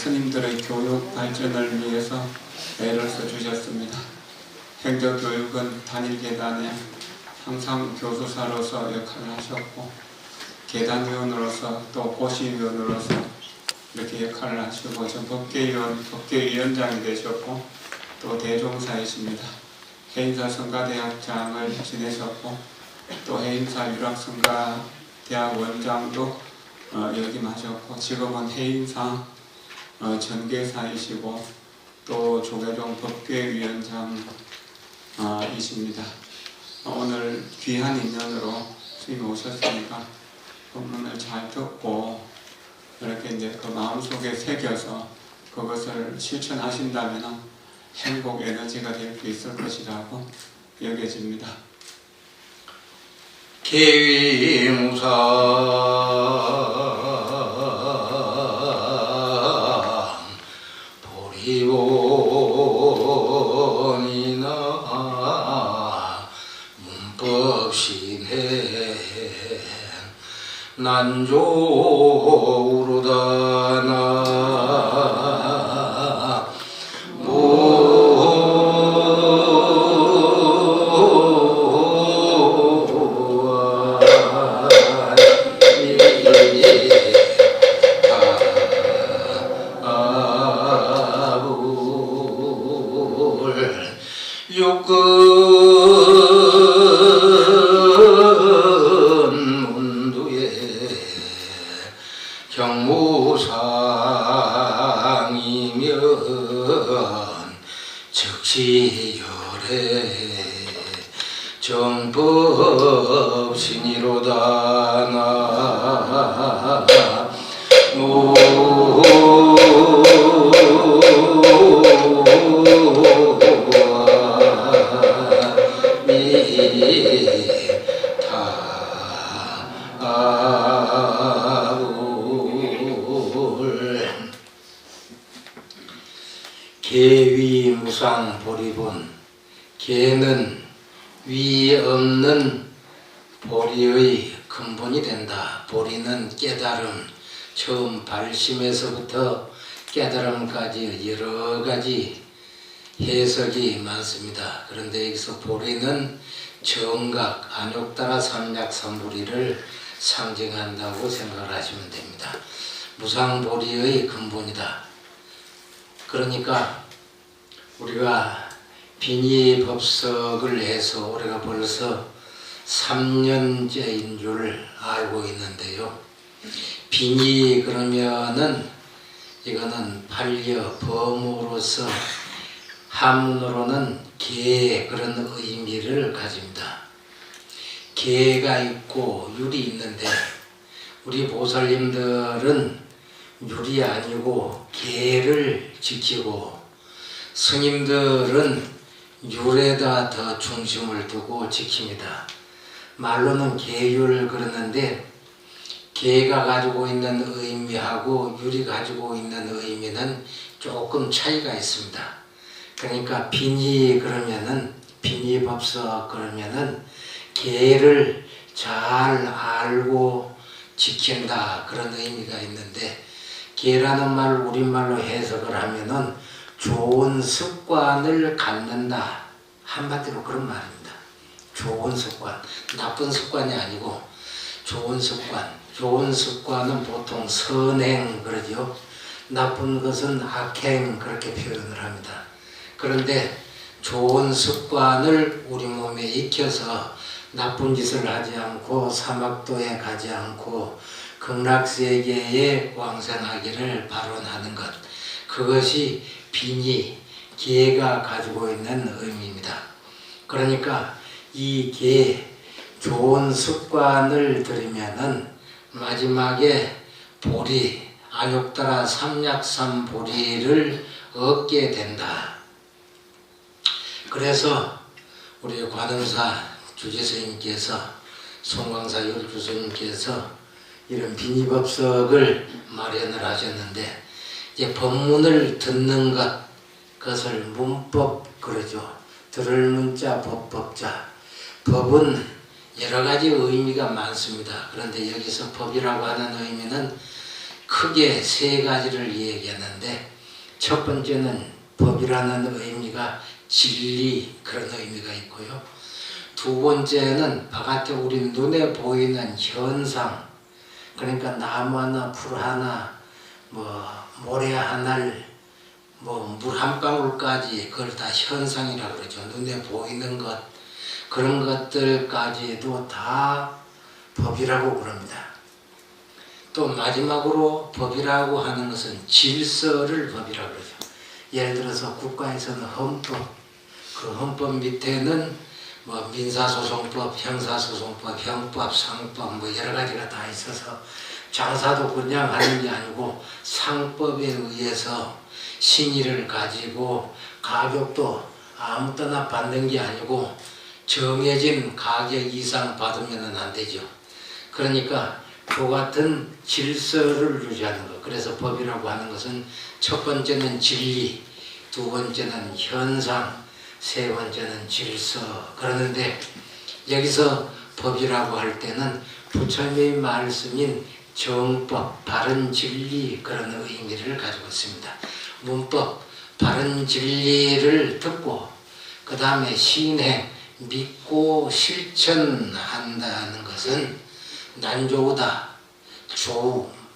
스님들의 교육 발전을 위해서 애를 써주셨습니다. 행정교육은 단일계단에 항상 교수사로서 역할을 하셨고 계단위원으로서 또 고시위원으로서 이렇게 역할을 하시고 전 법계위원장이 되셨고 또 대종사이십니다. 해인사 성가대학장을 지내셨고 또 해인사 유락성가대학 원장도 역임하셨고 지금은 해인사 전계사이시고 또 조계종 법계위원장이십니다. 오늘 귀한 인연으로 스님이 오셨으니까 법문을 잘 듣고 이렇게 이제 그 마음속에 새겨서 그것을 실천하신다면 행복 에너지가 될 수 있을 것이라고 여겨집니다. 계위무상 보리원이나 문법시네 난조우르다나 경무상이면 즉시열애 정법신이로다 계위무상 보리본 계는 위 없는 보리의 근본이 된다. 보리는 깨달음, 처음 발심에서부터 깨달음까지 여러 가지 해석이 많습니다. 그런데 여기서 보리는 정각, 안욕따라 삼약삼보리를 상징한다고 생각을 하시면 됩니다. 무상보리의 근본이다. 그러니까 우리가 빈의법석을 해서 우리가 벌써 3년째인 줄 알고 있는데요. 빈의 그러면은 이거는 반려, 범으로서 한문으로는 개 그런 의미를 가집니다. 개가 있고 율이 있는데 우리 보살님들은 율이 아니고 계를 지키고 스님들은 율에다 더 중심을 두고 지킵니다. 말로는 계율 그러는데 계가 가지고 있는 의미하고 율이 가지고 있는 의미는 조금 차이가 있습니다. 그러니까 빈의 그러면은 빈의법석 그러면은 계를 잘 알고 지킨다 그런 의미가 있는데 계라는 말 우리말로 해석을 하면은 좋은 습관을 갖는다 한마디로 그런 말입니다. 좋은 습관, 나쁜 습관이 아니고 좋은 습관. 좋은 습관은 보통 선행 그러죠. 나쁜 것은 악행 그렇게 표현을 합니다. 그런데 좋은 습관을 우리 몸에 익혀서 나쁜 짓을 하지 않고 사막도에 가지 않고 극락세계에 왕생하기를 발언하는 것, 그것이 빈의, 계가 가지고 있는 의미입니다. 그러니까 이 계, 좋은 습관을 들이면은 마지막에 보리, 안욕따라 삼약삼보리를 얻게 된다. 그래서 우리 관음사 주제스님께서 송광사 열주스님께서 이런 빈의법석을 마련을 하셨는데 이제 법문을 듣는 것, 그것을 문법 그러죠. 들을 문자 법법자. 법은 여러 가지 의미가 많습니다. 그런데 여기서 법이라고 하는 의미는 크게 세 가지를 얘기하는데, 첫 번째는 법이라는 의미가 진리, 그런 의미가 있고요. 두 번째는 바깥에 우리 눈에 보이는 현상, 그러니까 나무 하나, 풀 하나, 모래 하나를, 물 한 방울까지 그걸 다 현상이라고 그러죠. 눈에 보이는 것, 그런 것들까지도 다 법이라고 그럽니다. 또 마지막으로 법이라고 하는 것은 질서를 법이라고 그러죠. 예를 들어서 국가에서는 헌법, 그 헌법 밑에는 민사소송법, 형사소송법, 형법, 상법 여러 가지가 다 있어서 장사도 그냥 하는 게 아니고 상법에 의해서 신의를 가지고 가격도 아무 때나 받는 게 아니고 정해진 가격 이상 받으면 안 되죠. 그러니까 그 같은 질서를 유지하는 것. 그래서 법이라고 하는 것은 첫 번째는 진리, 두 번째는 현상, 세 번째는 질서. 그러는데 여기서 법이라고 할 때는 부처님의 말씀인 정법, 바른 진리, 그런 의미를 가지고 있습니다. 문법, 바른 진리를 듣고 그 다음에 신행, 믿고 실천한다는 것은 난조우다.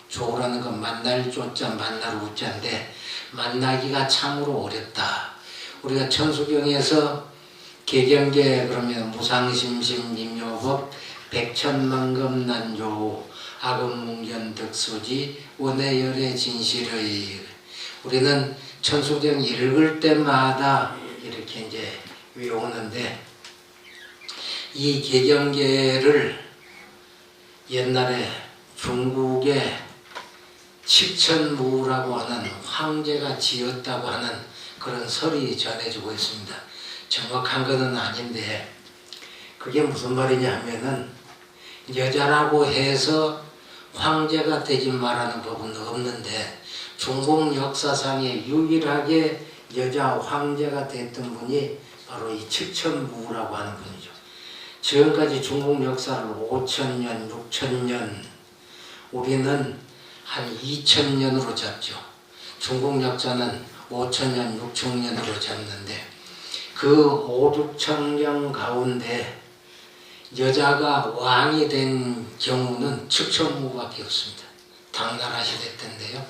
조우라는 건 만날 조자, 만날 우자인데 만나기가 참으로 어렵다. 우리가 천수경에서 개경계 그러면 무상심심 임요법 백천만금 난조우 악음문견 득수지 원해열의 진실의, 우리는 천수경 읽을 때마다 이렇게 이제 외우는데, 이 개경계를 옛날에 중국의 칠천무라고 하는 황제가 지었다고 하는 그런 설이 전해지고 있습니다. 정확한 것은 아닌데 그게 무슨 말이냐 하면은, 여자라고 해서 황제가 되지 말라는 법은 없는데 중국 역사상에 유일하게 여자 황제가 됐던 분이 바로 이 칠천무라고 하는 분이죠. 지금까지 중국 역사를 5천년, 6천년, 우리는 한 2천년으로 잡죠. 중국 역사는 5천년, 6천년으로 잡는데 그 5, 6천년 가운데 여자가 왕이 된 경우는 칠천무밖에 없습니다. 당나라 시대 때인데요.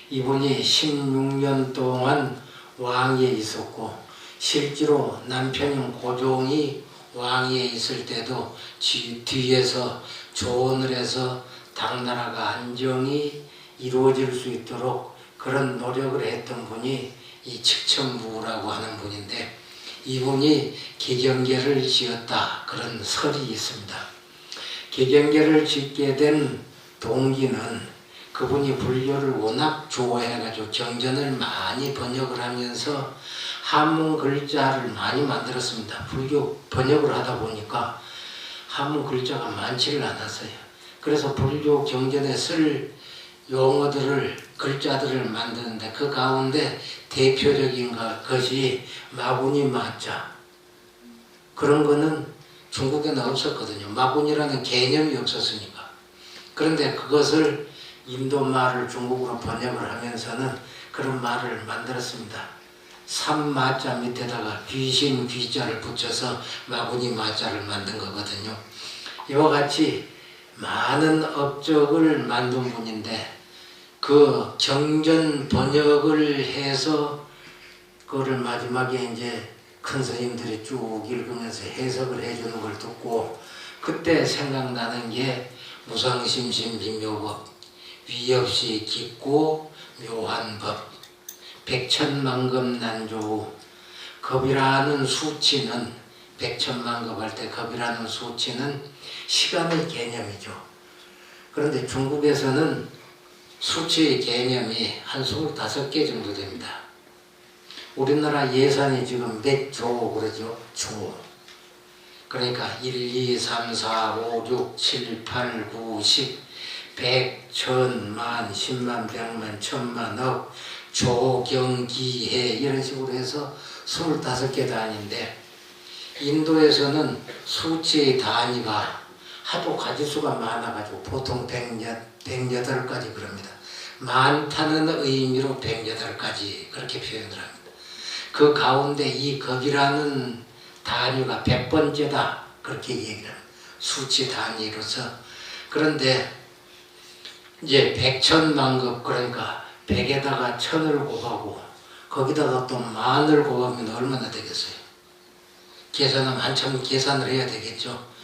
이분이 16년 동안 왕위에 있었고 실제로 남편인 고종이 왕위에 있을 때도 뒤에서 조언을 해서 당나라가 안정이 이루어질 수 있도록 그런 노력을 했던 분이 이 칠천무라고 하는 분인데, 이분이 개경계를 지었다, 그런 설이 있습니다. 개경계를 짓게 된 동기는 그분이 불교를 워낙 좋아해가지고 경전을 많이 번역을 하면서 한문 글자를 많이 만들었습니다. 불교 번역을 하다 보니까 한문 글자가 많지를 않았어요. 그래서 불교 경전에 쓸 용어들을, 글자들을 만드는데 그 가운데 대표적인 것이 마구니 마자, 그런 거는 중국에는 없었거든요. 마구니라는 개념이 없었으니까. 그런데 그것을 인도 말을 중국으로 번역을 하면서는 그런 말을 만들었습니다. 삼마자 밑에다가 귀신 귀자를 붙여서 마구니 마자를 만든 거거든요. 이와 같이 많은 업적을 만든 분인데 그 경전 번역을 해서 그거를 마지막에 이제 큰 스님들이 쭉 읽으면서 해석을 해주는 걸 듣고 그때 생각나는 게 무상심심 비묘법, 위없이 깊고 묘한 법, 백천만급 난조. 겁이라는 수치는, 백천만급 할 때 겁이라는 수치는 시간의 개념이죠. 그런데 중국에서는 수치의 개념이 한 25개 정도 됩니다. 우리나라 예산이 지금 몇 조 그러죠? 조. 그러니까 1, 2, 3, 4, 5, 6, 7, 8, 9, 10, 100, 1000, 만, 10만, 100만, 1000만, 억, 조, 경, 기, 해 이런 식으로 해서 25개 단위인데 인도에서는 수치의 단위가 하도 가지수가 많아가지고 보통 108가지 그럽니다. 많다는 의미로 108가지 그렇게 표현을 합니다. 그 가운데 이 겁이라는 단위가 100번째다 그렇게 얘기를 합니다. 수치 단위로서. 그런데 이제 백천만급, 그러니까 100에다가 1000을 곱하고 거기다가 또 만을 곱하면 얼마나 되겠어요? 계산하면 한참 계산을 해야 되겠죠.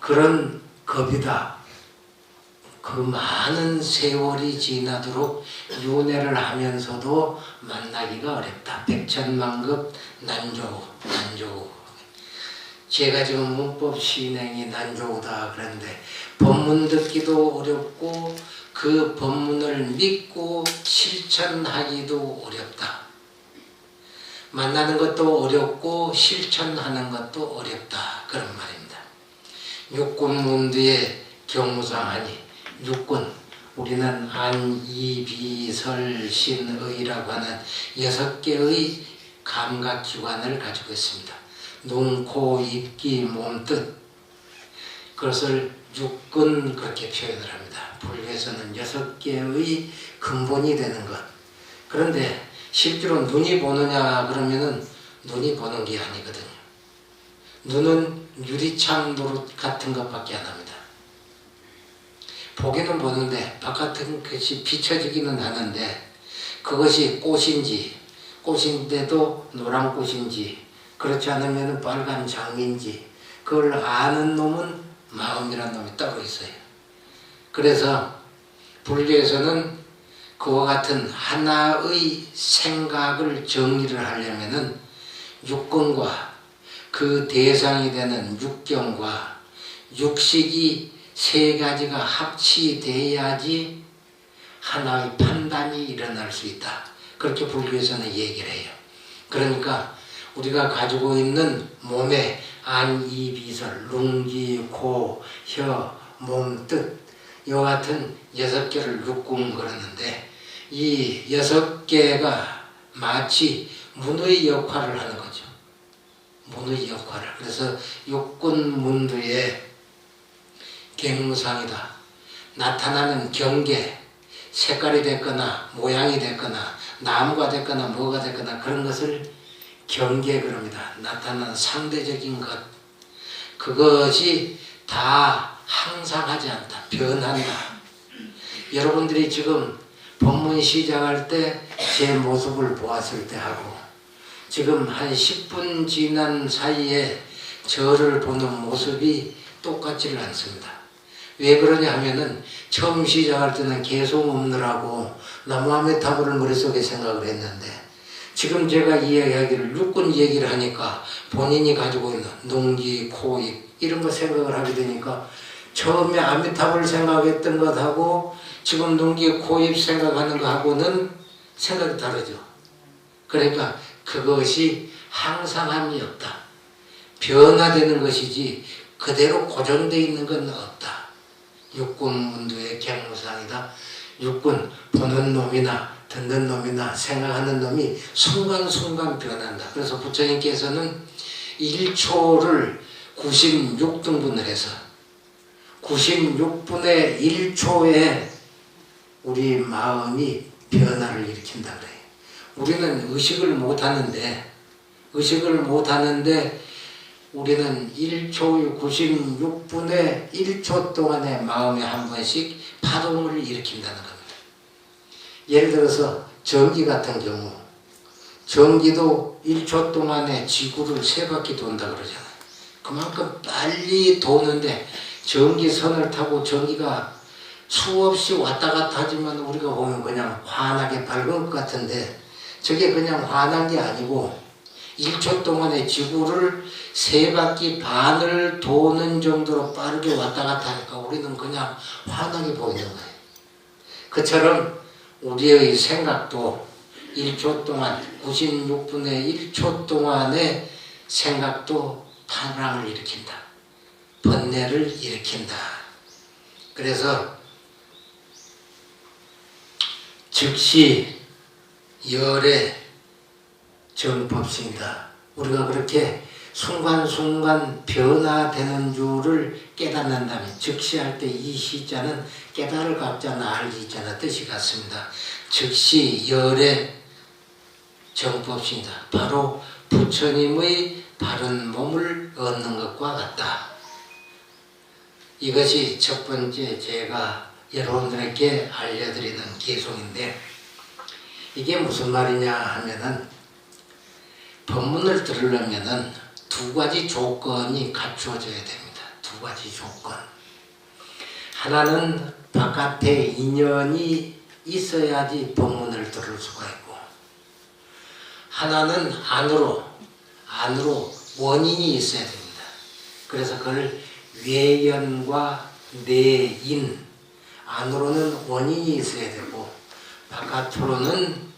그런 겁이다. 그 많은 세월이 지나도록 윤회를 하면서도 만나기가 어렵다. 백천만급 난조우. 제가 지금 문법 시행이 난조우다 그런데 법문 듣기도 어렵고 그 법문을 믿고 실천하기도 어렵다. 만나는 것도 어렵고 실천하는 것도 어렵다 그런 말입니다. 육군문두의 경무상하니 육군, 우리는 안, 이, 비, 설, 신, 의라고 하는 6개의 감각기관을 가지고 있습니다. 눈, 코, 입, 귀, 몸, 뜻. 그것을 육군 그렇게 표현을 합니다. 불교에서는 6개의 근본이 되는 것. 그런데 실제로 눈이 보느냐 그러면은 눈이 보는 게 아니거든요. 눈은 유리창 노릇 같은 것밖에 안 합니다. 보기는 보는데 바깥은 것이 비춰지기는 하는데 그것이 꽃인데도 노란 꽃인지 그렇지 않으면 빨간 장미인지 그걸 아는 놈은 마음이라는 놈이 따로 있어요. 그래서 불교에서는 그와 같은 하나의 생각을 정리를 하려면은 육근과 그 대상이 되는 육경과 육식이 3가지가 합치돼야지 하나의 판단이 일어날 수 있다. 그렇게 불교에서는 얘기를 해요. 그러니까 우리가 가지고 있는 몸에 안, 이, 비, 설, 눈, 귀, 코, 혀, 몸, 뜻 이와 같은 6개를 육군 그러는데 이 6개가 마치 문의 역할을 하는 거죠. 문의 역할을. 그래서 육군문두의 경무상이다. 나타나는 경계, 색깔이 됐거나 모양이 됐거나 나무가 됐거나 뭐가 됐거나 그런 것을 경계 그럽니다. 나타나는 상대적인 것. 그것이 다 항상 하지 않다. 변한다. 여러분들이 지금 법문 시작할 때 제 모습을 보았을 때 하고 지금 한 10분 지난 사이에 저를 보는 모습이 똑같지를 않습니다. 왜 그러냐 하면은 처음 시작할 때는 계속 없느라고 나무아메타불을 머릿속에 생각을 했는데 지금 제가 이야기하기를 육군 얘기를 하니까 본인이 가지고 있는 눈기, 코, 입 이런 거 생각을 하게 되니까 처음에 아미타불 생각했던 것하고 지금 눈기, 코, 입 생각하는 것하고는 생각이 다르죠. 그러니까 그것이 항상함이 없다. 변화되는 것이지 그대로 고정되어 있는 건 없다. 육군문두의 경무상이다. 육군, 보는 놈이나 듣는 놈이나 생각하는 놈이 순간순간 변한다. 그래서 부처님께서는 1초를 96등분을 해서 96분의 1초에 우리 마음이 변화를 일으킨다 그래요. 우리는 의식을 못하는데 우리는 1초 96분의 1초 동안에 마음에 한 번씩 파동을 일으킨다는 겁니다. 예를 들어서 전기 같은 경우 전기도 1초 동안에 지구를 3바퀴 돈다 그러잖아요. 그만큼 빨리 도는데 전기선을 타고 전기가 수없이 왔다 갔다 하지만 우리가 보면 그냥 환하게 밝은 것 같은데 저게 그냥 환한 게 아니고 1초 동안에 지구를 3바퀴 반을 도는 정도로 빠르게 왔다 갔다 하니까 우리는 그냥 환하게 보이는 거예요. 그처럼 우리의 생각도 1초 동안 96분의 1초 동안의 생각도 파랑을 일으킨다. 번뇌를 일으킨다. 그래서 즉시 열의 정법신이다. 우리가 그렇게 순간순간 변화되는 줄을 깨닫는다면, 즉시할 때 이 시자는 깨달을 각자나 알기 자나 뜻이 같습니다. 즉시 열의 정법입니다. 바로 부처님의 바른 몸을 얻는 것과 같다. 이것이 첫 번째 제가 여러분들에게 알려드리는 개송인데, 이게 무슨 말이냐 하면은, 법문을 들으려면은 두 가지 조건이 갖추어져야 됩니다. 두 가지 조건. 하나는 바깥에 인연이 있어야지 법문을 들을 수가 있고, 하나는 안으로 원인이 있어야 됩니다. 그래서 그걸 외연과 내인, 안으로는 원인이 있어야 되고 바깥으로는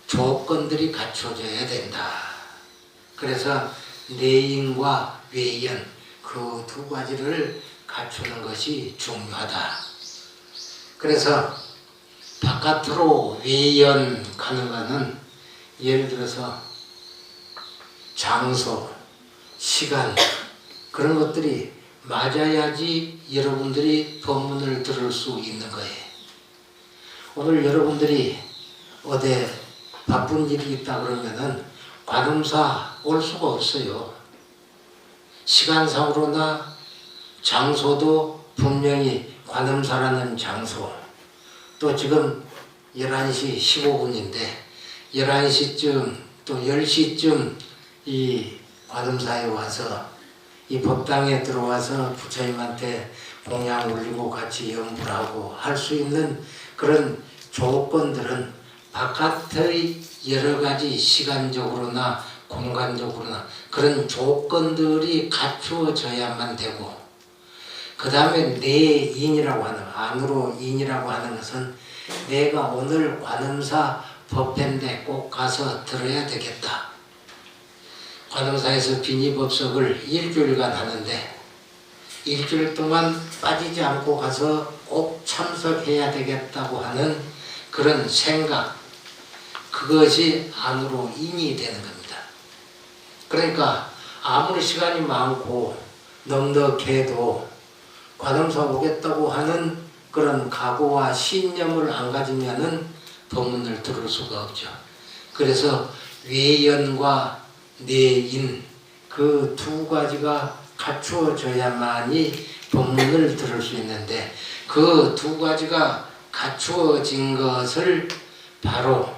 조건들이 갖춰져야 된다. 그래서 내인과 외연, 그 두 가지를 갖추는 것이 중요하다. 그래서 바깥으로 외연 가는 것은 예를 들어서 장소, 시간, 그런 것들이 맞아야지 여러분들이 법문을 들을 수 있는 거예요. 오늘 여러분들이 어디 바쁜 일이 있다 그러면은 관음사 올 수가 없어요. 시간상으로나 장소도 분명히 관음사라는 장소, 또 지금 11시 15분인데 11시쯤 또 10시쯤 이 관음사에 와서 이 법당에 들어와서 부처님한테 공양 올리고 같이 연불 하고 할 수 있는 그런 조건들은 바깥의 여러 가지 시간적으로나 공간적으로나 그런 조건들이 갖추어져야만 되고, 그 다음에 내인이라고 하는, 안으로 인이라고 하는 것은 내가 오늘 관음사 법회인데 꼭 가서 들어야 되겠다. 관음사에서 빈의법석을 일주일간 하는데 일주일 동안 빠지지 않고 가서 꼭 참석해야 되겠다고 하는 그런 생각, 그것이 안으로 인이 되는 겁니다. 그러니까 아무리 시간이 많고 넉넉해도 관음사 오겠다고 하는 그런 각오와 신념을 안 가지면은 법문을 들을 수가 없죠. 그래서 외연과 내인, 그 두 가지가 갖추어져야만이 법문을 들을 수 있는데, 그 두 가지가 갖추어진 것을 바로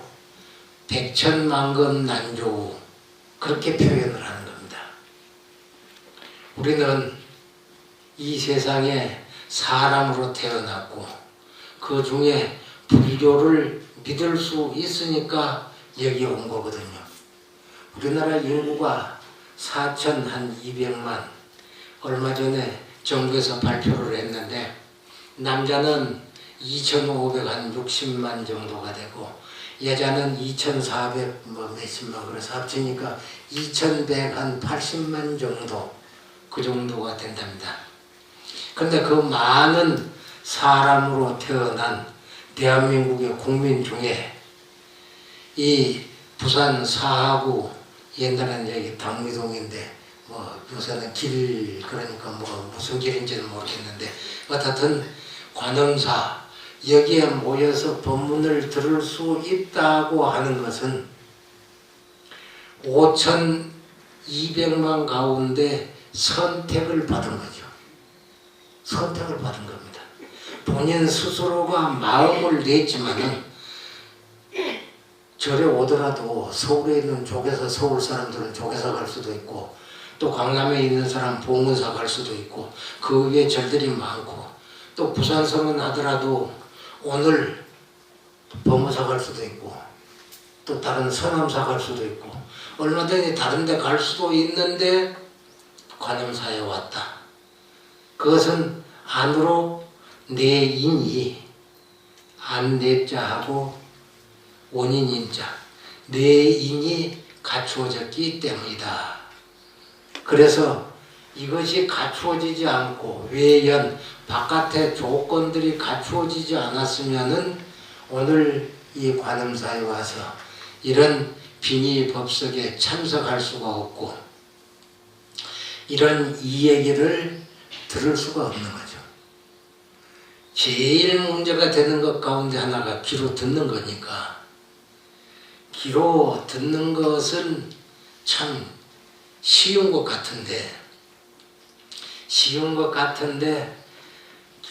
백천만금 난조우, 그렇게 표현을 하는 겁니다. 우리는 이 세상에 사람으로 태어났고 그 중에 불교를 믿을 수 있으니까 여기 온 거거든요. 우리나라 인구가 4,200만, 얼마 전에 정부에서 발표를 했는데 남자는 2,560만 정도가 되고 여자는 2,400 몇십만, 그래서 합치니까 2,180만 정도, 그 정도가 된답니다. 그런데 그 많은 사람으로 태어난 대한민국의 국민 중에 이 부산 사하구, 옛날에는 여기 당미동인데 요새는 길, 그러니까 무슨 길인지는 모르겠는데 어쨌든 관음사, 여기에 모여서 법문을 들을 수 있다고 하는 것은 5,200만 가운데 선택을 받은 거죠. 선택을 받은 겁니다. 본인 스스로가 마음을 냈지만은 절에 오더라도 서울에 있는 족에서, 서울 사람들은 족에서 갈 수도 있고 또 강남에 있는 사람 봉은사 갈 수도 있고 그 위에 절들이 많고 또 부산서문 하더라도 오늘 법무사 갈 수도 있고 또 다른 서남사 갈 수도 있고 얼마든지 다른 데 갈 수도 있는데 관음사에 왔다. 그것은 안으로 내인이, 안내자하고 원인인자, 내인이 갖추어졌기 때문이다. 그래서 이것이 갖추어지지 않고 외연, 바깥의 조건들이 갖추어지지 않았으면은 오늘 이 관음사에 와서 이런 빈의법석에 참석할 수가 없고 이런 이 얘기를 들을 수가 없는 거죠. 제일 문제가 되는 것 가운데 하나가 귀로 듣는 거니까, 귀로 듣는 것은 참 쉬운 것 같은데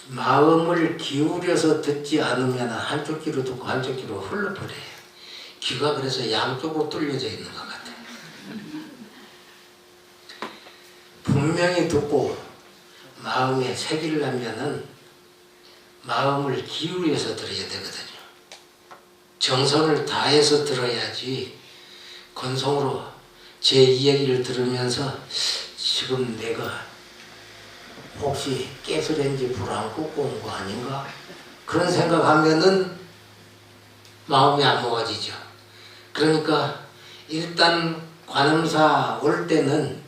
마음을 기울여서 듣지 않으면 한쪽 귀로 듣고 한쪽 귀로 흘러버려요. 귀가 그래서 양쪽으로 뚫려져 있는 것 같아요. 분명히 듣고 마음에 새기려면은 마음을 기울여서 들어야 되거든요. 정성을 다해서 들어야지 건성으로 제 이야기를 들으면서 지금 내가 혹시 가스레인지 불 안 끄고 온 거 아닌가? 그런 생각하면은 마음이 안 모아지죠. 그러니까 일단 관음사 올 때는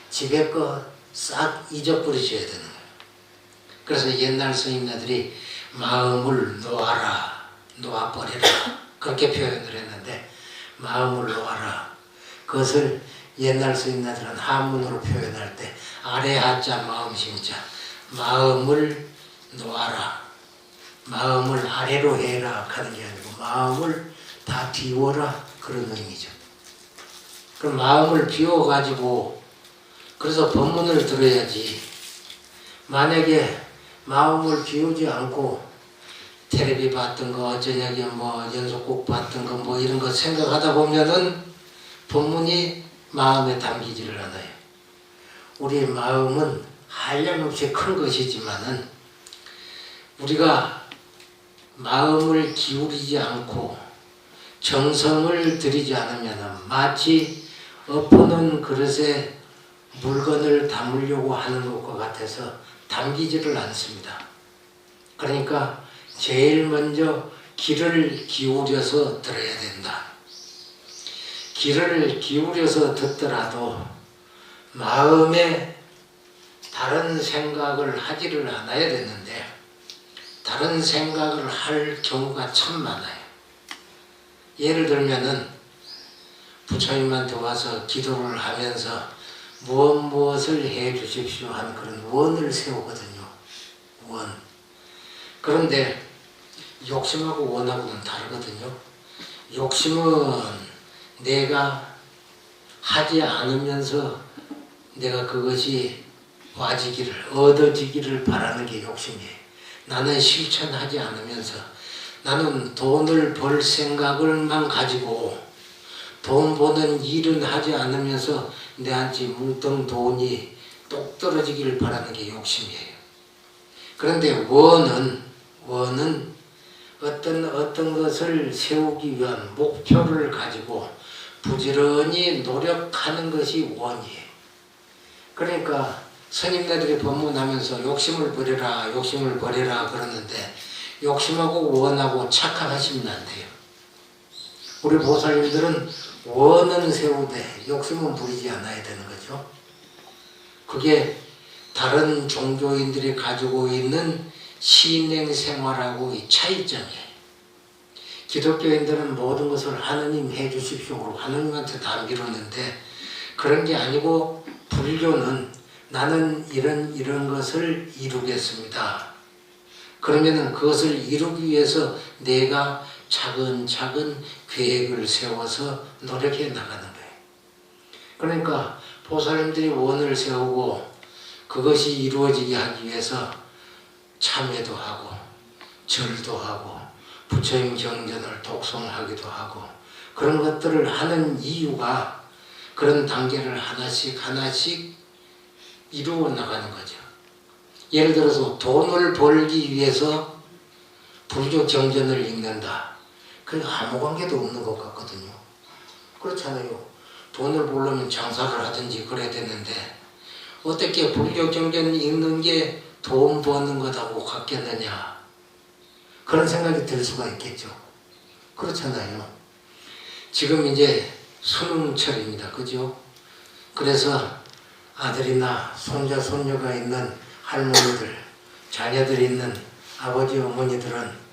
집에 거 싹 잊어버리셔야 되는 거예요. 그래서 옛날 스님네들이 마음을 놓아버리라 그렇게 표현을 했는데, 마음을 놓아라, 그것을 옛날 스님네들은 한문으로 표현할 때 아래 하자 마음 심자, 마음을 놓아라, 마음을 아래로 해라 하는 게 아니고 마음을 다 비워라 그런 의미죠. 그럼 마음을 비워가지고 그래서 법문을 들어야지. 만약에 마음을 비우지 않고 텔레비 봤던 거, 저녁에 연속곡 봤던 거 이런 거 생각하다 보면은 법문이 마음에 담기지를 않아요. 우리 마음은 한량없이 큰 것이지만은 우리가 마음을 기울이지 않고 정성을 들이지 않으면 마치 엎어놓은 그릇에 물건을 담으려고 하는 것과 같아서 담기지를 않습니다. 그러니까 제일 먼저 귀를 기울여서 들어야 된다. 귀를 기울여서 듣더라도 마음에 다른 생각을 하지를 않아야 되는데 다른 생각을 할 경우가 참 많아요. 예를 들면은 부처님한테 와서 기도를 하면서 무엇을 해 주십시오 하는 그런 원을 세우거든요. 원. 그런데 욕심하고 원하고는 다르거든요. 욕심은 내가 하지 않으면서 내가 그것이 와지기를, 얻어지기를 바라는 게 욕심이에요. 나는 실천하지 않으면서 나는 돈을 벌 생각을만 가지고 돈 버는 일은 하지 않으면서 내한테 뭉텅 돈이 똑 떨어지기를 바라는 게 욕심이에요. 그런데 원은 어떤 것을 세우기 위한 목표를 가지고 부지런히 노력하는 것이 원이에요. 그러니까 스님네들이 법문하면서 욕심을 버려라 그러는데 욕심하고 원하고 착각하시면 안 돼요. 우리 보살님들은 원은 세우되 욕심은 부리지 않아야 되는 거죠. 그게 다른 종교인들이 가지고 있는 신행 생활하고 이 차이점이에요. 기독교인들은 모든 것을 하느님 해주십시오. 하느님한테 다 밀었는데 그런 게 아니고 불교는 나는 이런 것을 이루겠습니다. 그러면은 그것을 이루기 위해서 내가 차근차근 계획을 세워서 노력해 나가는 거예요. 그러니까 보살님들이 원을 세우고 그것이 이루어지게 하기 위해서 참회도 하고 절도 하고 부처님 경전을 독송하기도 하고 그런 것들을 하는 이유가 그런 단계를 하나씩 이루어 나가는 거죠. 예를 들어서 돈을 벌기 위해서 불교 경전을 읽는다. 그게 아무 관계도 없는 것 같거든요. 그렇잖아요. 돈을 벌려면 장사를 하든지 그래야 되는데 어떻게 불교 경전 읽는 게 돈 버는 것하고 같겠느냐. 그런 생각이 들 수가 있겠죠. 그렇잖아요. 지금 이제 수능철입니다. 그죠? 그래서 아들이나 손자, 손녀가 있는 할머니들, 자녀들 있는 아버지, 어머니들은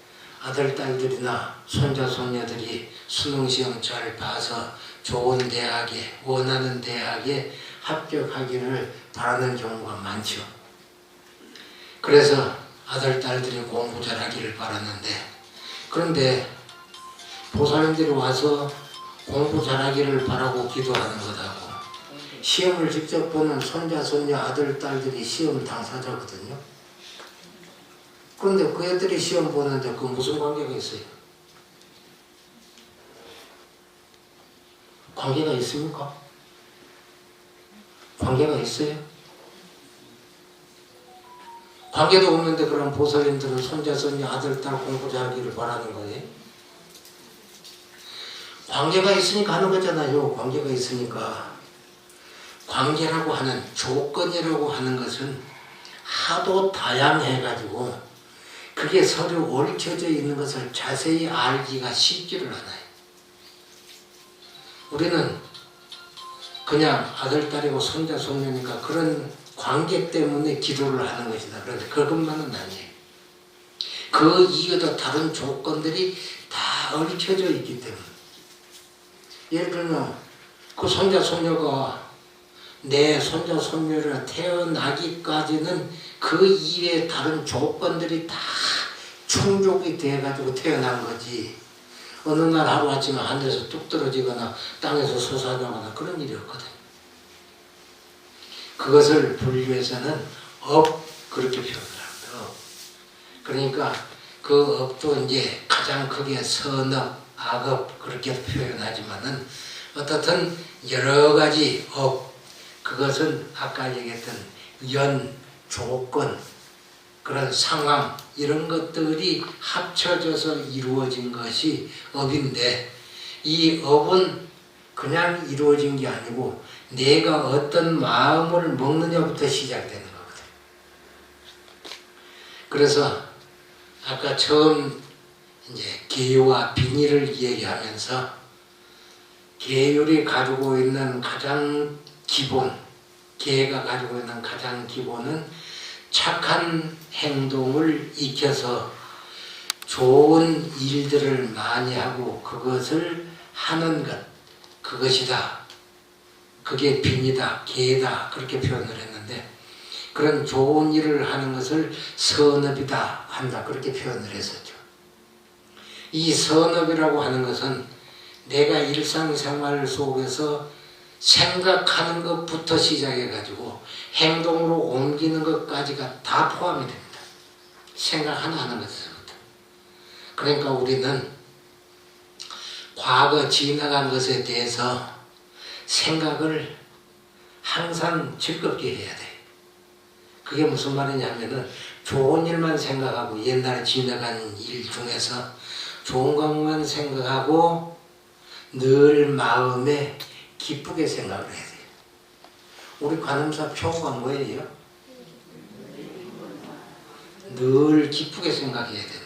아들, 딸들이나 손자, 손녀들이 수능시험 잘 봐서 좋은 대학에, 원하는 대학에 합격하기를 바라는 경우가 많죠. 그래서 아들, 딸들이 공부 잘하기를 바랐는데, 그런데 보살님들이 와서 공부 잘하기를 바라고 기도하는 것하고 시험을 직접 보는 손자, 손녀, 아들, 딸들이 시험 당사자거든요. 그런데 그 애들이 시험 보는데 그 무슨 관계가 있어요? 관계가 있습니까? 관계가 있어요? 관계도 없는데 그럼 보살님들은 손자, 손녀, 아들, 딸 공부 잘하기를 바라는 거예요? 관계가 있으니까 하는 거잖아요. 관계가 있으니까. 관계라고 하는, 조건이라고 하는 것은 하도 다양해가지고 그게 서로 얽혀져 있는 것을 자세히 알기가 쉽지를 않아요. 우리는 그냥 아들, 딸이고 손자, 손녀니까 그런 관계 때문에 기도를 하는 것이다. 그런데 그것만은 아니에요. 그 이외에도 다른 조건들이 다 얽혀져 있기 때문에. 예를 들면 그 손자, 손녀가 내 손자, 손녀를 태어나기까지는 그 이외에 다른 조건들이 다 충족이 돼가지고 태어난 거지. 어느 날 하루아침에 하늘에서 뚝 떨어지거나 땅에서 솟아나거나 그런 일이 없거든. 그것을 분류해서는 업, 그렇게 표현을 합니다. 업. 그러니까 그 업도 이제 가장 크게 선업, 악업 그렇게 표현하지만은 어떻든 여러 가지 업, 그것은 아까 얘기했던 연, 조건, 그런 상황 이런 것들이 합쳐져서 이루어진 것이 업인데, 이 업은 그냥 이루어진 게 아니고 내가 어떤 마음을 먹느냐부터 시작되는 거거든. 그래서 아까 처음 이제 계율과 비닐을 얘기하면서 계율이 가지고 있는 가장 기본, 계가 가지고 있는 가장 기본은 착한 행동을 익혀서 좋은 일들을 많이 하고 그것을 하는 것, 그것이다. 그게 빈이다, 계다 그렇게 표현을 했는데, 그런 좋은 일을 하는 것을 선업이다 한다 그렇게 표현을 했었죠. 이 선업이라고 하는 것은 내가 일상생활 속에서 생각하는 것부터 시작해가지고 행동으로 옮기는 것까지가 다 포함이 됩니다. 생각 하나 하는 것부터. 그러니까 우리는 과거 지나간 것에 대해서 생각을 항상 즐겁게 해야 돼. 그게 무슨 말이냐면은 좋은 일만 생각하고 옛날에 지나간 일 중에서 좋은 것만 생각하고 늘 마음에 기쁘게 생각을 해야 돼요. 우리 관음사 표가 뭐예요? 늘 기쁘게 생각해야 돼요.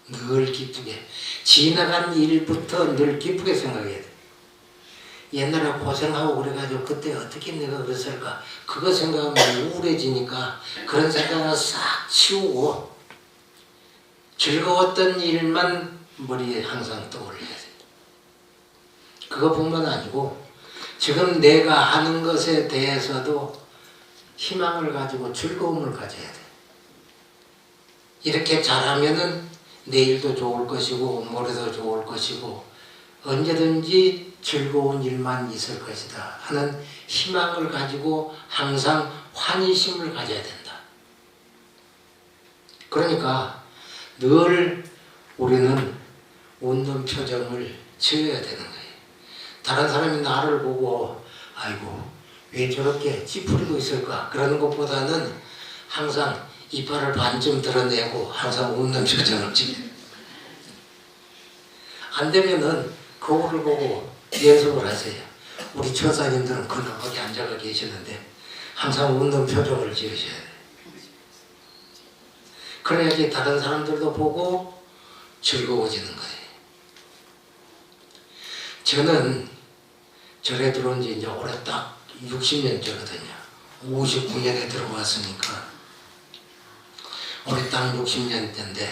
늘 기쁘게. 지나간 일부터 늘 기쁘게 생각해야 돼. 옛날에 고생하고 그래가지고 그때 어떻게 내가 그랬을까? 그거 생각하면 우울해지니까 그런 생각을 싹 치우고 즐거웠던 일만 머리에 항상 떠올려야 돼. 그것뿐만 아니고 지금 내가 하는 것에 대해서도 희망을 가지고 즐거움을 가져야 돼. 이렇게 잘하면은 내일도 좋을 것이고 모레도 좋을 것이고 언제든지 즐거운 일만 있을 것이다 하는 희망을 가지고 항상 환희심을 가져야 된다. 그러니까 늘 우리는 웃는 표정을 지어야 되는 거예요. 다른 사람이 나를 보고 아이고 왜 저렇게 찌푸리고 있을까 그러는 것보다는 항상 이빨을 반쯤 드러내고 항상 웃는 표정을 지어야 돼요. 안 되면은 거울을 보고 연습을 하세요. 우리 처사님들은 거기 앉아가 계시는데 항상 웃는 표정을 지으셔야 돼요. 그래야지 다른 사람들도 보고 즐거워지는 거예요. 저는 절에 들어온 지 이제 올해 딱 60년째거든요. 59년에 들어왔으니까 올해 딱 60년째인데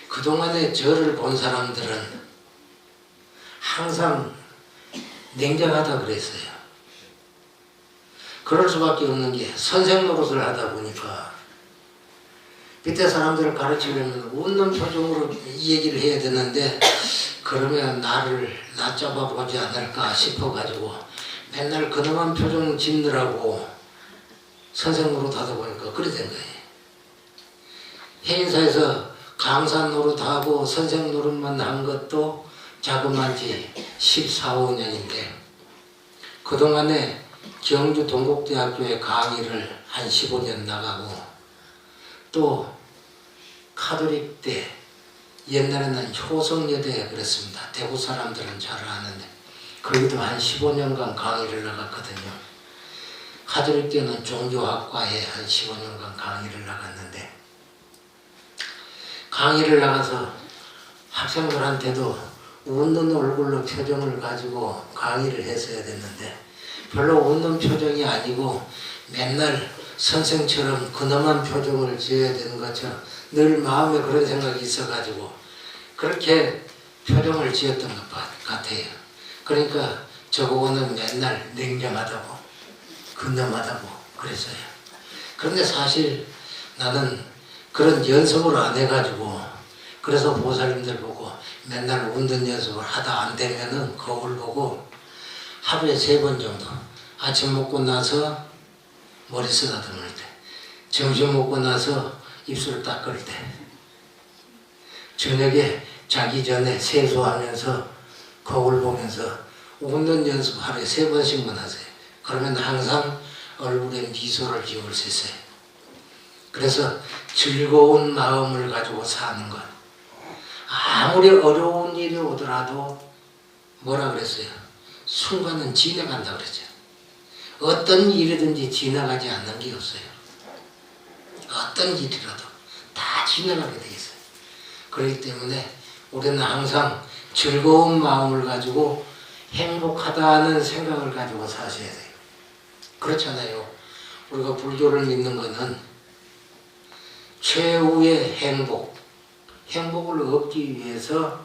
그동안에 절을 본 사람들은 항상 냉정하다 그랬어요. 그럴 수밖에 없는 게 선생 노릇을 하다 보니까 밑에 사람들을 가르치려면 웃는 표정으로 이 얘기를 해야 되는데 그러면 나를 낮잡아 보지 않을까 싶어가지고 맨날 그놈한 표정 짓느라고 선생 노릇 하다 보니까 그래 된 거예요. 해인사에서 강사 노릇하고 선생 노릇만 한 것도 자그마치 14, 15년인데 그동안에 경주 동국대학교에 강의를 한 15년 나가고 또 카톨릭대 옛날에는 효성여대 그랬습니다. 대구 사람들은 잘 아는데 거기도 한 15년간 강의를 나갔거든요. 카톨릭대는 종교학과에 한 15년간 강의를 나갔는데 강의를 나가서 학생들한테도 웃는 얼굴로 표정을 가지고 강의를 했어야 됐는데 별로 웃는 표정이 아니고 맨날 선생처럼 근엄한 표정을 지어야 되는 것처럼 늘 마음에 그런 생각이 있어가지고 그렇게 표정을 지었던 것 같아요. 그러니까 저보고는 맨날 냉정하다고 근엄하다고 그랬어요. 그런데 사실 나는 그런 연습을 안 해가지고 그래서 보살님들 보고 맨날 웃는 연습을 하다 안 되면은 거울 보고 하루에 3번 정도 아침 먹고 나서 머리 쓰다듬을 때 점심 먹고 나서 입술 닦을 때 저녁에 자기 전에 세수하면서 거울 보면서 웃는 연습 하루에 3번씩만 하세요. 그러면 항상 얼굴에 미소를 지을 수 있어요. 그래서 즐거운 마음을 가지고 사는 것. 아무리 어려운 일이 오더라도 뭐라 그랬어요? 순간은 지나간다 그랬죠. 어떤 일이든지 지나가지 않는 게 없어요. 어떤 일이라도 다 지나가게 돼 있어요. 그렇기 때문에 우리는 항상 즐거운 마음을 가지고 행복하다는 생각을 가지고 사셔야 돼요. 그렇잖아요. 우리가 불교를 믿는 것은 최후의 행복을 얻기 위해서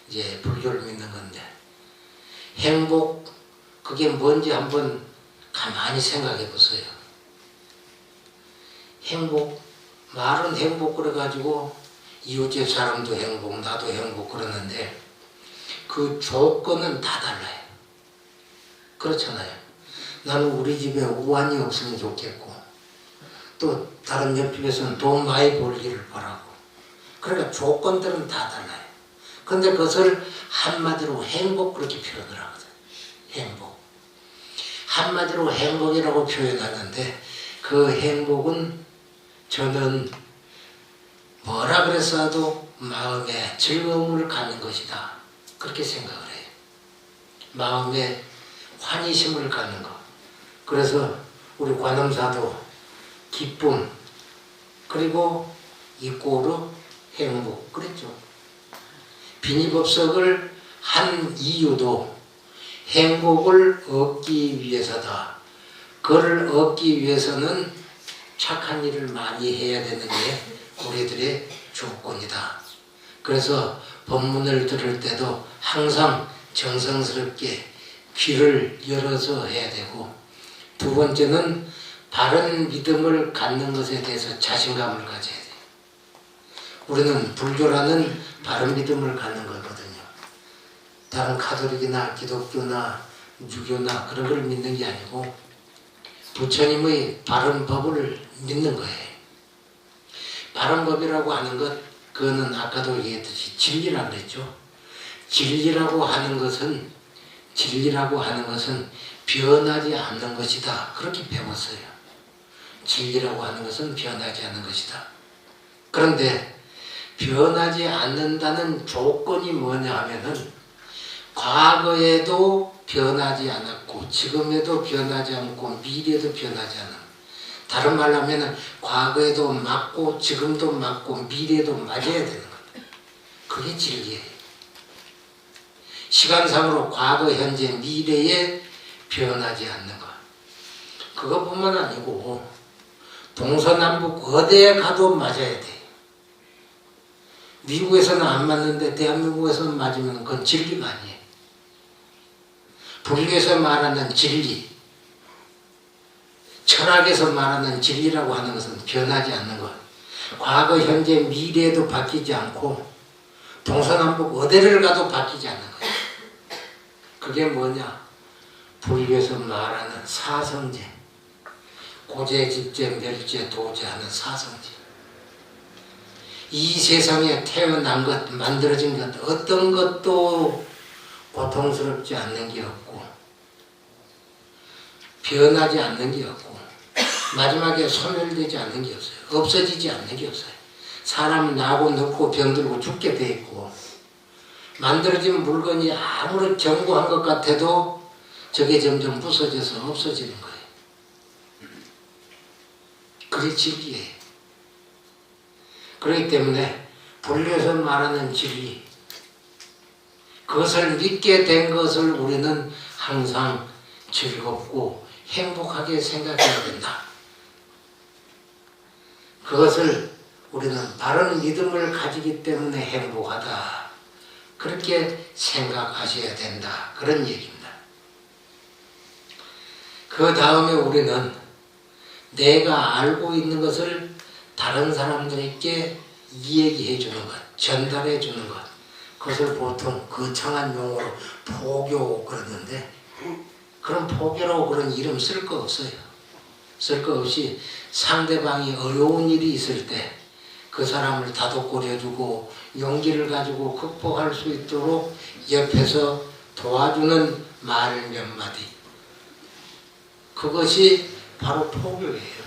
이제 불교를 믿는 건데 행복 그게 뭔지 한번 가만히 생각해 보세요. 행복 말은 행복 그래가지고 이웃집 사람도 행복 나도 행복 그러는데 그 조건은 다 달라요. 그렇잖아요. 나는 우리 집에 우환이 없으면 좋겠고 또 다른 옆집에서는 돈 많이 벌기를 바라고 그러니까 조건들은 다 달라요. 근데 그것을 한마디로 행복 그렇게 표현을 하거든. 행복. 한마디로 행복이라고 표현하는데 그 행복은 저는 뭐라 그랬어도 마음에 즐거움을 갖는 것이다. 그렇게 생각을 해요. 마음에 환희심을 갖는 것. 그래서 우리 관음사도 기쁨 그리고 이꼬르 행복 그랬죠. 비니법석을 한 이유도 행복을 얻기 위해서다. 그를 얻기 위해서는 착한 일을 많이 해야 되는 게 우리들의 조건이다. 그래서 법문을 들을 때도 항상 정성스럽게 귀를 열어서 해야 되고 두 번째는 바른 믿음을 갖는 것에 대해서 자신감을 가져야 돼요. 우리는 불교라는 바른 믿음을 갖는 거거든요. 다른 가톨릭이나 기독교나 유교나 그런 걸 믿는 게 아니고 부처님의 바른 법을 믿는 거예요. 바른 법이라고 하는 것 그거는 아까도 얘기했듯이 진리라고 그랬죠. 진리라고 하는 것은 변하지 않는 것이다. 그렇게 배웠어요. 진리라고 하는 것은 변하지 않는 것이다. 그런데 변하지 않는다는 조건이 뭐냐 하면은 과거에도 변하지 않았고 지금에도 변하지 않고 미래에도 변하지 않아. 다른 말로 하면은 과거에도 맞고 지금도 맞고 미래에도 맞아야 되는 거다. 그게 진리예요. 시간상으로 과거, 현재, 미래에 변하지 않는 것. 그것뿐만 아니고 동서남북 어디에 가도 맞아야 돼. 미국에서는 안 맞는데 대한민국에서는 맞으면 그건 진리가 아니에요. 불교에서 말하는 진리. 철학에서 말하는 진리라고 하는 것은 변하지 않는 것. 과거, 현재, 미래에도 바뀌지 않고 동서남북 어디를 가도 바뀌지 않는 거예요. 그게 뭐냐? 불교에서 말하는 사성제. 고제, 집제, 멸제, 도제하는 사성제. 이 세상에 태어난 것, 만들어진 것, 어떤 것도 고통스럽지 않는 게 없고 변하지 않는 게 없고 마지막에 소멸되지 않는 게 없어요. 없어지지 않는 게 없어요. 사람은 나고 늙고 병들고 죽게 돼 있고 만들어진 물건이 아무리 견고한 것 같아도 저게 점점 부서져서 없어지는 거예요. 그게 진리예요. 그렇기 때문에 불교에서 말하는 진리, 그것을 믿게 된 것을 우리는 항상 즐겁고 행복하게 생각해야 된다. 그것을 우리는 바른 믿음을 가지기 때문에 행복하다. 그렇게 생각하셔야 된다. 그런 얘기입니다. 그 다음에 우리는 내가 알고 있는 것을 다른 사람들에게 이야기해 주는 것, 전달해 주는 것, 그것을 보통 거창한 용어로 포교 그러는데 그런 포교라고 그런 이름 쓸 거 없어요. 쓸 거 없이 상대방이 어려운 일이 있을 때 그 사람을 다독거려주고 용기를 가지고 극복할 수 있도록 옆에서 도와주는 말 몇 마디, 그것이 바로 포교예요.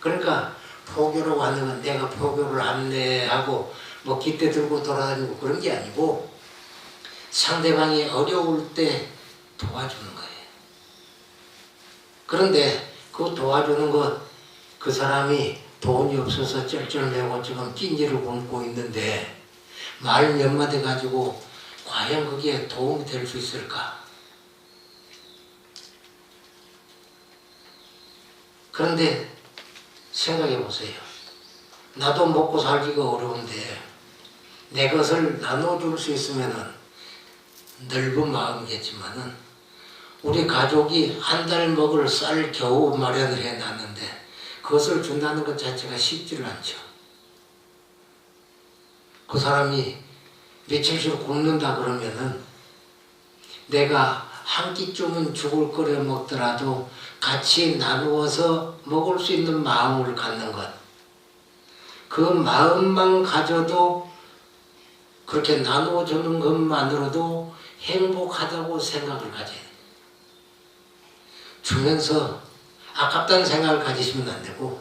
그러니까 포교라고 하는 건 내가 포교를 안내하고 뭐 깃대 들고 돌아다니고 그런 게 아니고 상대방이 어려울 때 도와주는 거예요. 그런데 그 도와주는 것, 그 사람이 돈이 없어서 쩔쩔매고 지금 낀지를 굶고 있는데 말 몇 마디 가지고 과연 그게 도움이 될 수 있을까? 그런데 생각해 보세요. 나도 먹고 살기가 어려운데 내 것을 나눠줄 수 있으면은 넓은 마음이겠지만은 우리 가족이 한 달 먹을 쌀 겨우 마련을 해놨는데 그것을 준다는 것 자체가 쉽지를 않죠. 그 사람이 며칠씩 굶는다 그러면은 내가 한 끼쯤은 죽을 끓여 먹더라도 같이 나누어서 먹을 수 있는 마음을 갖는 것, 그 마음만 가져도 그렇게 나누어주는 것만으로도 행복하다고 생각을 가져야 돼요. 주면서 아깝다는 생각을 가지시면 안 되고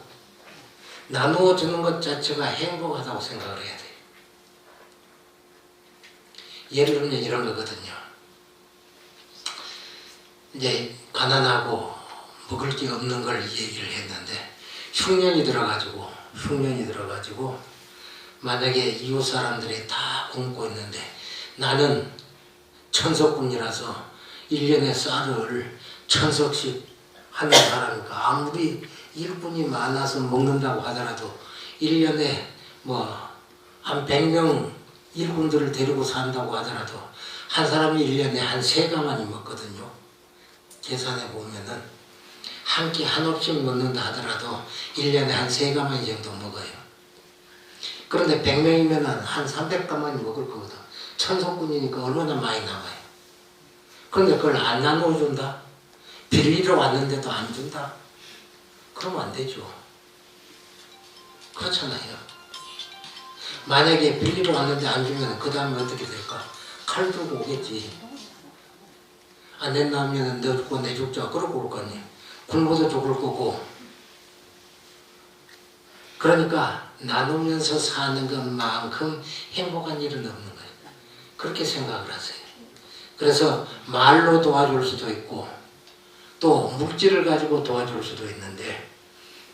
나누어주는 것 자체가 행복하다고 생각을 해야 돼요. 예를 들면 이런 거거든요. 이제 가난하고 먹을 게 없는 걸 얘기를 했는데 흉년이 들어가지고 만약에 이웃 사람들이 다 굶고 있는데 나는 천석군이라서 1년에 쌀을 1000석씩 하는 사람이니까 아무리 일꾼이 많아서 먹는다고 하더라도 1년에 뭐 한 100명 일꾼들을 데리고 산다고 하더라도 한 사람이 1년에 한 3가마니 먹거든요. 계산해 보면은 한 끼 한없씩 먹는다 하더라도 1년에 한 3가마니 정도 먹어요. 그런데 100명이면 한 300가마니 먹을 거거든. 천석군이니까 얼마나 많이 남아요. 그런데 그걸 안 나눠준다? 빌리러 왔는데도 안 준다? 그러면 안 되죠. 그렇잖아요. 만약에 빌리러 왔는데 안 주면 그 다음에 어떻게 될까? 칼 들고 오겠지. 안 낸다면 너 죽고 내 죽자 그러고 올 거 아니에요. 굶어서 죽을 거고. 그러니까 나누면서 사는 것만큼 행복한 일은 없는 거예요. 그렇게 생각을 하세요. 그래서 말로 도와줄 수도 있고 또 물질을 가지고 도와줄 수도 있는데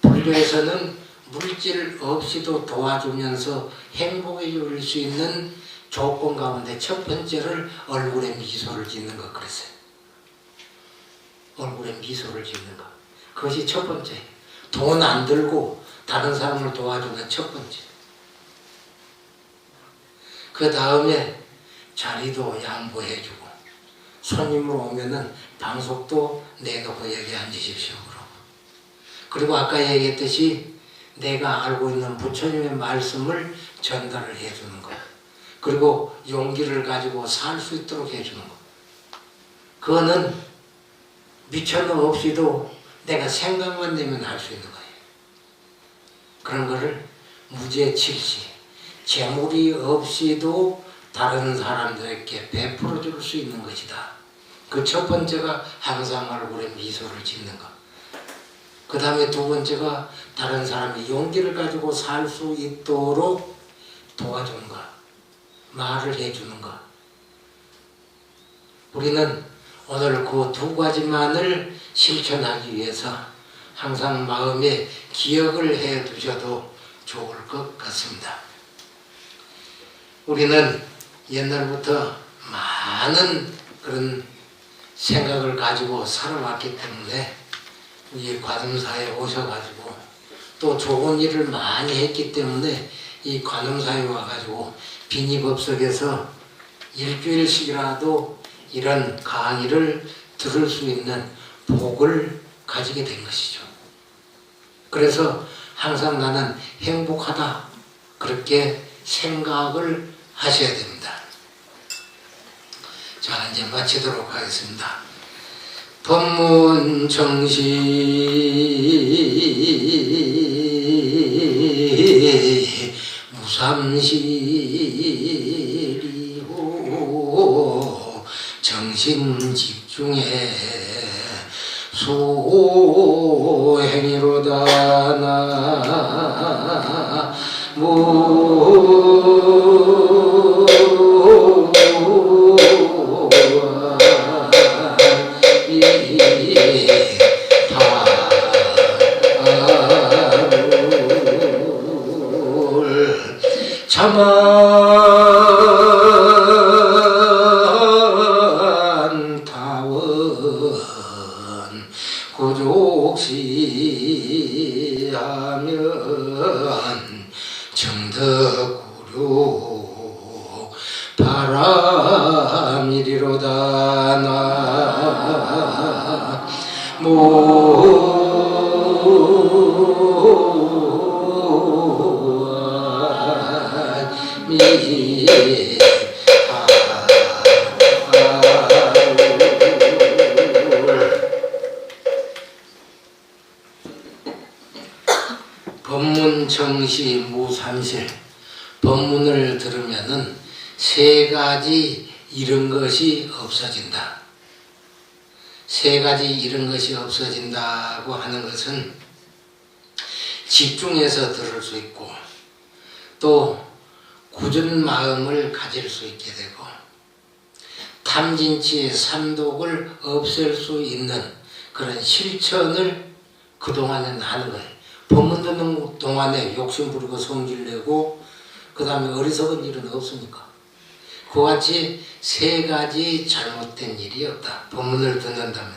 불교에서는 물질 없이도 도와주면서 행복해 줄 수 있는 조건 가운데 첫 번째를 얼굴에 미소를 짓는 것 그랬어요. 얼굴에 미소를 짓는 것. 그것이 첫 번째. 돈 안 들고 다른 사람을 도와주는 첫 번째. 그 다음에 자리도 양보해주고 손님으로 오면은 방석도 내놓고 여기 앉으십시오. 그리고 아까 얘기했듯이 내가 알고 있는 부처님의 말씀을 전달을 해주는 것. 그리고 용기를 가지고 살 수 있도록 해주는 것. 그거는 미천음 없이도 내가 생각만 내면 할 수 있는 거예요. 그런 거를 무죄칠시, 재물이 없이도 다른 사람들에게 베풀어 줄 수 있는 것이다. 그 첫 번째가 항상 얼굴에 미소를 짓는 것. 그 다음에 두 번째가 다른 사람이 용기를 가지고 살 수 있도록 도와주는 것, 말을 해주는 것. 우리는 오늘 그 두 가지만을 실천하기 위해서 항상 마음에 기억을 해 두셔도 좋을 것 같습니다. 우리는 옛날부터 많은 그런 생각을 가지고 살아왔기 때문에 이 관음사에 오셔가지고 또 좋은 일을 많이 했기 때문에 이 관음사에 와가지고 빈이법석에서 일주일씩이라도 이런 강의를 들을 수 있는 복을 가지게 된 것이죠. 그래서 항상 나는 행복하다 그렇게 생각을 하셔야 됩니다. 자, 이제 마치도록 하겠습니다. 법문 정시 무삼시리호 정신 집중해 소행이로다 참안타원 고족시하면 정덕구류 바람이리로다 법문 정시 무삼실. 법문을 들으면은 세 가지 잃은 것이 없어진다. 세 가지 잃은 것이 없어진다고 하는 것은 집중해서 들을 수 있고 또 굳은 마음을 가질 수 있게 되고 탐진치 삼독을 없앨 수 있는 그런 실천을 그동안은 하는 거예요. 법문 듣는 동안에 욕심 부리고 성질 내고 그 다음에 어리석은 일은 없으니까. 그와 같이 세 가지 잘못된 일이 없다. 법문을 듣는다면.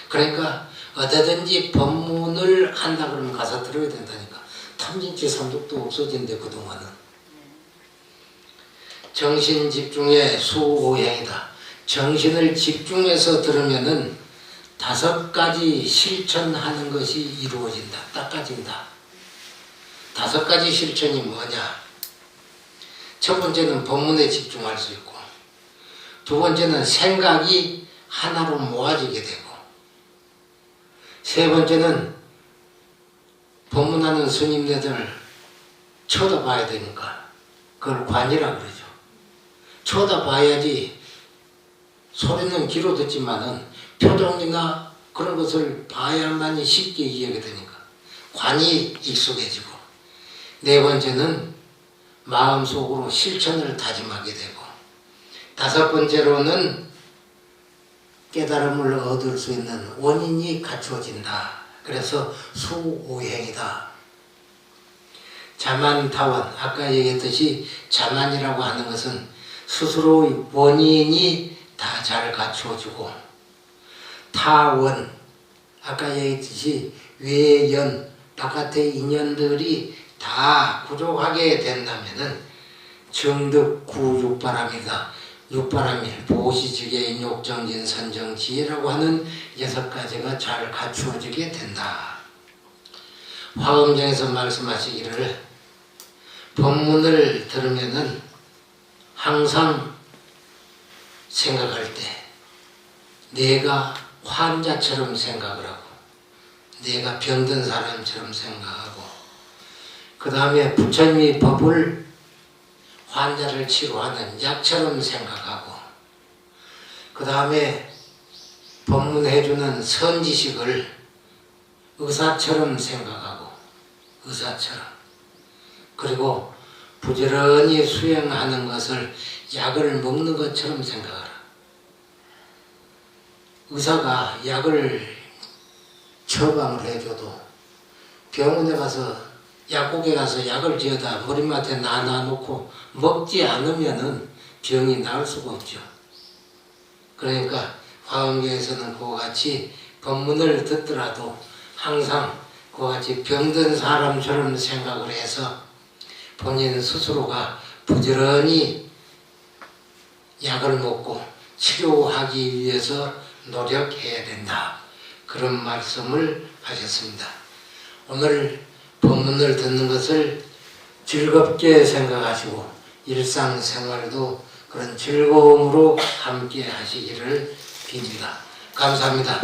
그러니까 어디든지 법문을 한다 그러면 가서 들어야 된다니까. 탐진치 삼독도 없어진대 그동안은. 정신 집중의 수오행이다. 정신을 집중해서 들으면은 5가지 실천하는 것이 이루어진다. 닦아진다. 5가지 실천이 뭐냐? 첫 번째는 법문에 집중할 수 있고, 두 번째는 생각이 하나로 모아지게 되고, 세 번째는 법문하는 스님네들 쳐다봐야 되니까 그걸 관이라 그러죠. 쳐다봐야지 소리는 귀로 듣지만은 표정이나 그런 것을 봐야만이 쉽게 이해가 되니까 관이 익숙해지고, 네 번째는 마음속으로 실천을 다짐하게 되고, 5번째로는 깨달음을 얻을 수 있는 원인이 갖춰진다. 그래서 수오행이다. 자만타원, 아까 얘기했듯이 자만이라고 하는 것은 스스로의 원인이 다 잘 갖추어지고, 타원, 아까 얘기했듯이 외연, 바깥의 인연들이 다 부족하게 된다면은 정득 구육바람이다. 육바라밀, 보시지계인, 욕정진, 선정지혜라고 하는 6가지가 잘 갖추어지게 된다. 화엄경에서 말씀하시기를 법문을 들으면은 항상 생각할 때 내가 환자처럼 생각을 하고 내가 병든 사람처럼 생각하고 그 다음에 부처님이 법을 환자를 치료하는 약처럼 생각하고 그 다음에 법문해주는 선지식을 의사처럼 생각하고 의사처럼 그리고 부지런히 수행하는 것을 약을 먹는 것처럼 생각하라. 의사가 약을 처방을 해줘도 병원에 가서 약국에 가서 약을 지어다 머리맡에 놔놓고 먹지 않으면은 병이 나을 수가 없죠. 그러니까 화엄경에서는 그와 같이 법문을 듣더라도 항상 그와 같이 병든 사람처럼 생각을 해서 본인 스스로가 부지런히 약을 먹고 치료하기 위해서 노력해야 된다. 그런 말씀을 하셨습니다. 오늘 법문을 듣는 것을 즐겁게 생각하시고 일상생활도 그런 즐거움으로 함께 하시기를 빕니다. 감사합니다.